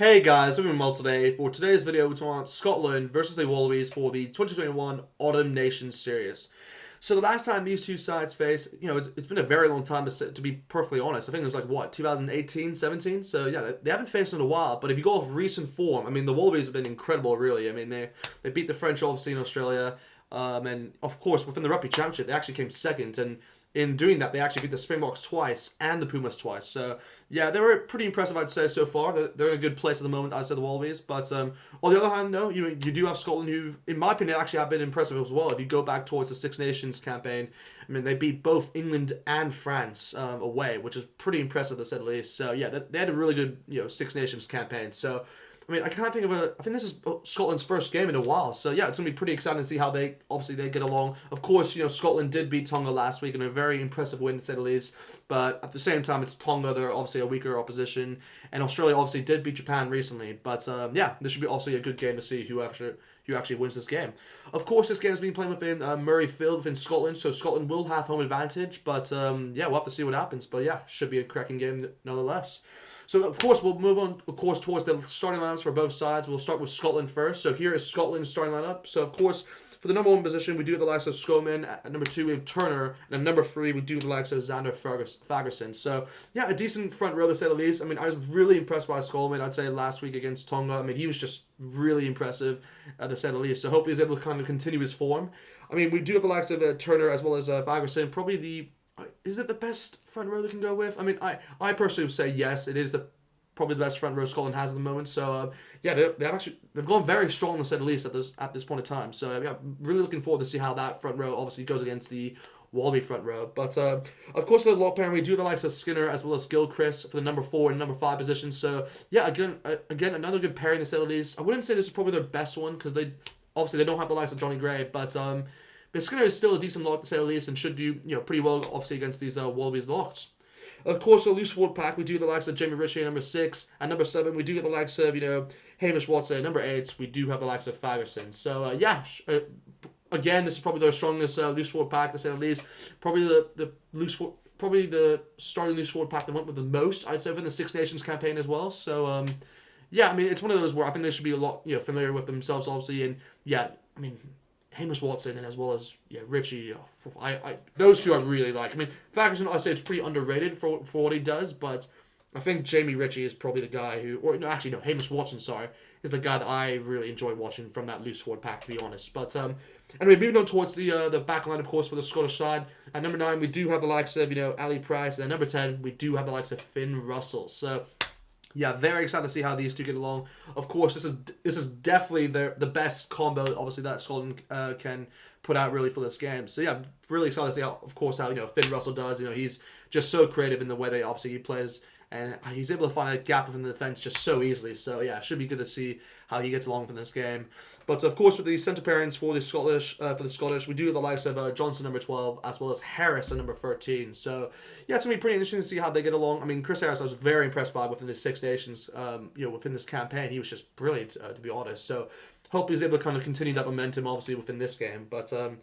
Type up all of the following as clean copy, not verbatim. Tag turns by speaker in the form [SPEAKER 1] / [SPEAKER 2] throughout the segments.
[SPEAKER 1] Hey guys, we're Mal today. For today's video, we want Scotland versus the Wallabies for the 2021 Autumn Nations Series. So the last time these two sides faced, it's been a very long time to be perfectly honest. I think it was like, what, 2018, 17? So yeah, they haven't faced in a while. But if you go off recent form, I mean, the Wallabies have been incredible, really. I mean, they beat the French, obviously, in Australia. And of course, within the Rugby Championship, they actually came second. And in doing that, they actually beat the Springboks twice and the Pumas twice. So yeah, they were pretty impressive, I'd say, so far. They're in a good place at the moment, I'd say, the Wallabies. But on the other hand, though, you do have Scotland, who, in my opinion, actually have been impressive as well. If you go back towards the Six Nations campaign, I mean, they beat both England and France away, which is pretty impressive, to say the least. So yeah, they had a really good Six Nations campaign. I mean, I can't think of I think this is Scotland's first game in a while, so yeah, it's gonna be pretty exciting to see how they get along. Of course, Scotland did beat Tonga last week in a very impressive win, to say the least. But at the same time, it's Tonga; they're obviously a weaker opposition, and Australia obviously did beat Japan recently. But yeah, this should be also a good game to see who actually wins this game. Of course, this game is being played within Murrayfield within Scotland, so Scotland will have home advantage. But yeah, we'll have to see what happens. But yeah, should be a cracking game nonetheless. So, of course, we'll move on, of course, towards the starting lineups for both sides. We'll start with Scotland first. So here is Scotland's starting lineup. So, of course, for the number one position, we do have the likes of Scoman. At number two, we have Turner. And at number three, we do have the likes of Xander Fagerson. So, yeah, a decent front row, to say the least. I mean, I was really impressed by Scoman, I'd say, last week against Tonga. I mean, he was just really impressive, to say the least. So, hopefully he's able to kind of continue his form. I mean, we do have the likes of Turner as well as Fagerson. Probably is it the best front row they can go with? I mean, I personally would say yes. It is probably the best front row Scotland has at the moment. So yeah, they've gone very strong, to say the least, at this point in time. So yeah, really looking forward to see how that front row obviously goes against the Wallaby front row. But of course, for the lock pairing, we do have the likes of Skinner as well as Gilchrist for the number 4 and number 5 positions. So yeah, again, another good pairing, to say the least. I wouldn't say this is probably their best one because they don't have the likes of Johnny Gray, but Skinner is still a decent lock, to say the least, and should do pretty well, obviously, against these Wallabies locks. Of course, the loose forward pack, we do the likes of Jamie Ritchie at number 6. At number 7, we do get the likes of, Hamish Watson. At number 8, we do have the likes of Fagerson. So, yeah, again, this is probably their strongest loose forward pack, to say the least. Probably the starting loose forward pack they went with the most, I'd say, within the Six Nations campaign as well. So, yeah, I mean, it's one of those where I think they should be a lot, familiar with themselves, obviously. And, yeah, I mean, Hamish Watson and as well as Richie, those two I really like. I mean, Fagerson, I'd say it's pretty underrated for what he does, but I think Jamie Ritchie is probably the guy Hamish Watson, is the guy that I really enjoy watching from that loose forward pack, to be honest. But anyway, moving on towards the back line, of course, for the Scottish side. At number 9, we do have the likes of Ali Price, and at number 10, we do have the likes of Finn Russell. So yeah, very excited to see how these two get along. Of course, this is definitely the best combo, obviously, that Scotland can put out really for this game. So yeah, really excited to see how Finn Russell does. He's just so creative in the way that he plays, and he's able to find a gap within the defense just so easily. So yeah, it should be good to see how he gets along in this game. But of course, with the centre pairings for the Scottish, we do have the likes of Johnson number 12 as well as Harris at number 13. So yeah, it's gonna be pretty interesting to see how they get along. I mean, Chris Harris, I was very impressed by within the Six Nations. Within this campaign, he was just brilliant, to be honest. So hope he's able to kind of continue that momentum, obviously, within this game. But, I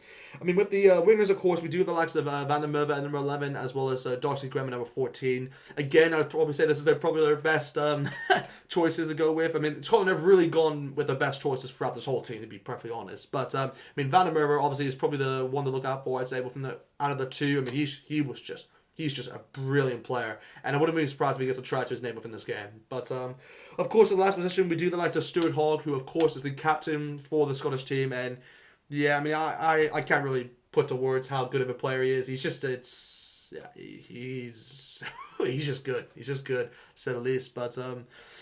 [SPEAKER 1] mean, with the wingers, of course, we do have the likes of Van der Merwe at number 11, as well as Darcy Graham at number 14. Again, I would probably say this is probably their best choices to go with. I mean, Scotland have really gone with the best choices throughout this whole team, to be perfectly honest. But, I mean, Van der Merwe, obviously, is probably the one to look out for, I'd say, out of the two. I mean, he's just a brilliant player, and I wouldn't be surprised if he gets a try to his name within this game. But, of course, in the last position, we do the likes of Stuart Hogg, who, of course, is the captain for the Scottish team. And, yeah, I mean, I can't really put to words how good of a player he is. He's just he's just good. He's just good, to say the least. But,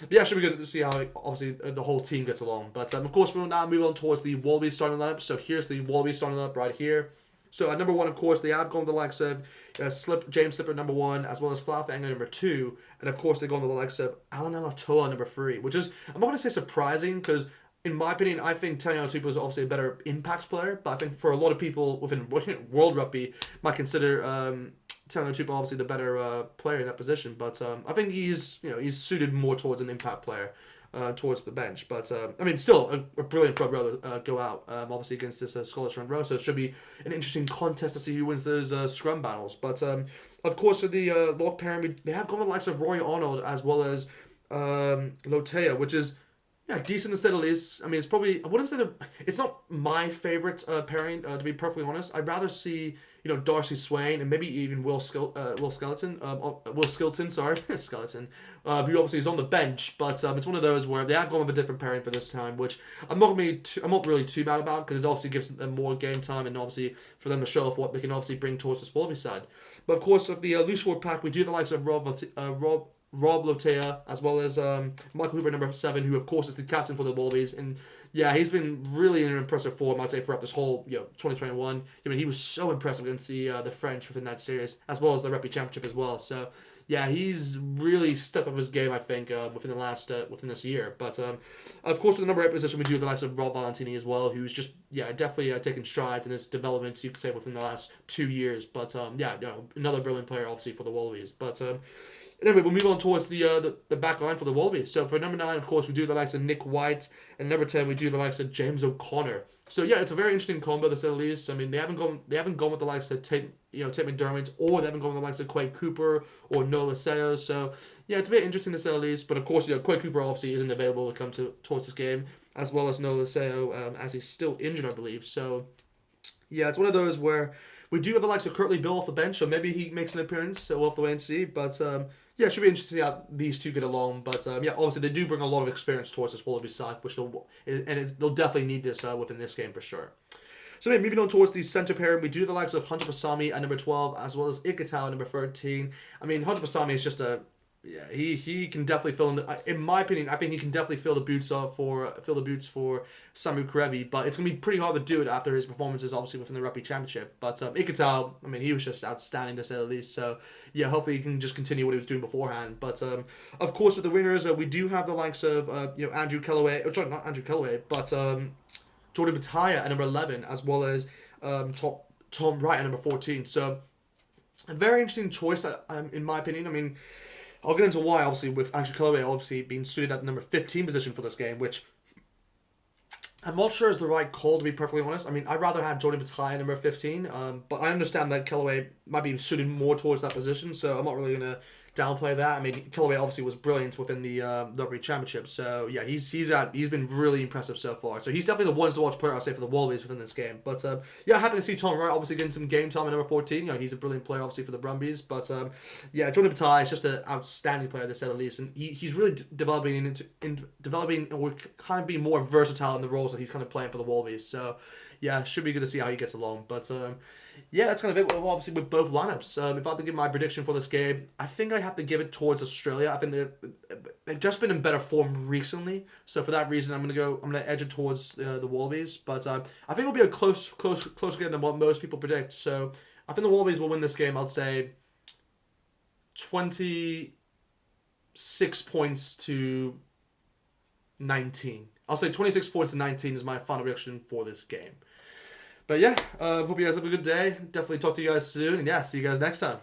[SPEAKER 1] yeah, it should be good to see how, obviously, the whole team gets along. But, of course, we'll now move on towards the Wallabies starting lineup. So here's the Wallabies starting lineup right here. So at number 1, of course, they have gone to the likes of James Slipper number 1, as well as Falfanga number 2, and of course they go to the likes of Alan Alatoa number 3, which is, I'm not going to say surprising, because in my opinion, I think Tanya Alatupa is obviously a better impact player, but I think for a lot of people within World Rugby might consider Tanya Alatupa obviously the better player in that position. But I think he's suited more towards an impact player. Towards the bench. But, I mean, still a brilliant front row to go out, obviously, against this Scottish front row. So it should be an interesting contest to see who wins those scrum battles. But, of course, for the lock pairing, they have gone the likes of Roy Arnold as well as Lotea, which is yeah decent instead of least. I mean, it's probably I wouldn't say it's not my favorite pairing to be perfectly honest. I'd rather see Darcy Swain and maybe even Will Skeleton, Will Skeleton, sorry, Skeleton, who obviously is on the bench, but it's one of those where they have gone with a different pairing for this time, which I'm not really too mad about because it obviously gives them more game time and obviously for them to show off what they can obviously bring towards the Wallaby side. But of course, with the loose forward pack, we do have the likes of Rob Lotea, as well as Michael Hooper, number 7, who of course is the captain for the Wallabies, and yeah, he's been really in an impressive form, I'd say, throughout this whole 2021. I mean, he was so impressive against the French within that series, as well as the Rugby Championship as well. So yeah, he's really stepped up his game, I think, within this year. But of course, with the number 8 position, we do have the likes of Rob Valentini as well, who's just definitely taken strides in his development, you could say, within the last 2 years. But another brilliant player, obviously, for the Wallabies. But anyway, we'll move on towards the back line for the Wallabies. So for number 9, of course, we do the likes of Nick White, and number 10, we do the likes of James O'Connor. So yeah, it's a very interesting combo, to say the least. I mean, they haven't gone with the likes of Tate McDermott, or they haven't gone with the likes of Quade Cooper or Noah Seo. So yeah, it's a bit interesting, to say the least. But of course, Quade Cooper obviously isn't available to come towards this game, as well as Noah Seo, as he's still injured, I believe. So yeah, it's one of those where we do have the likes of Curtly Bill off the bench, so maybe he makes an appearance, so we'll have to wait and see. But yeah, it should be interesting to see how these two get along. But yeah, obviously they do bring a lot of experience towards this Wallaby side, which they'll definitely need this within this game for sure. So maybe moving on towards the centre pair, we do the likes of Hunter Pasami at number 12, as well as Ikitau at number 13. I mean, Hunter Pasami is just a he can definitely fill in my opinion, I think he can definitely fill the boots for Samu Karevi, but it's gonna be pretty hard to do it after his performances, obviously within the Rugby Championship. But Ikitau, I mean, he was just outstanding, to say the least. So yeah, hopefully he can just continue what he was doing beforehand. But of course, with the winners, we do have the likes of Andrew Kellaway, sorry, not Andrew Kellaway, but Jordan Bataya at number 11, as well as Tom Wright at number 14. So a very interesting choice, in my opinion. I mean, I'll get into why, obviously, with Andrew Kellaway obviously being suited at the number 15 position for this game, which I'm not sure is the right call, to be perfectly honest. I mean, I'd rather have Jordan Bataya at number 15, but I understand that Kellaway might be suited more towards that position, so I'm not really going to downplay that. I mean, Kellaway obviously was brilliant within the Rugby Championship, so yeah, he's been really impressive so far. So he's definitely the ones to watch player, I'll say, for the Wallabies within this game. But yeah, happy to see Tom Wright obviously getting some game time at number 14. He's a brilliant player obviously for the Brumbies. But yeah, Jordan Bataya is just an outstanding player, to say the least, and he's really developing or kind of being more versatile in the roles that he's kind of playing for the Wallabies. So yeah, should be good to see how he gets along. But yeah, that's kind of it, obviously, with both lineups. If I have to give my prediction for this game, I think I have to give it towards Australia. I think they've just been in better form recently, so for that reason, I'm gonna edge it towards the Wallabies. But I think it'll be a close game than what most people predict. So I think the Wallabies will win this game. I'd say 26 points to 19. I'll say 26 points to 19 is my final prediction for this game. But yeah, hope you guys have a good day. Definitely talk to you guys soon. And yeah, see you guys next time.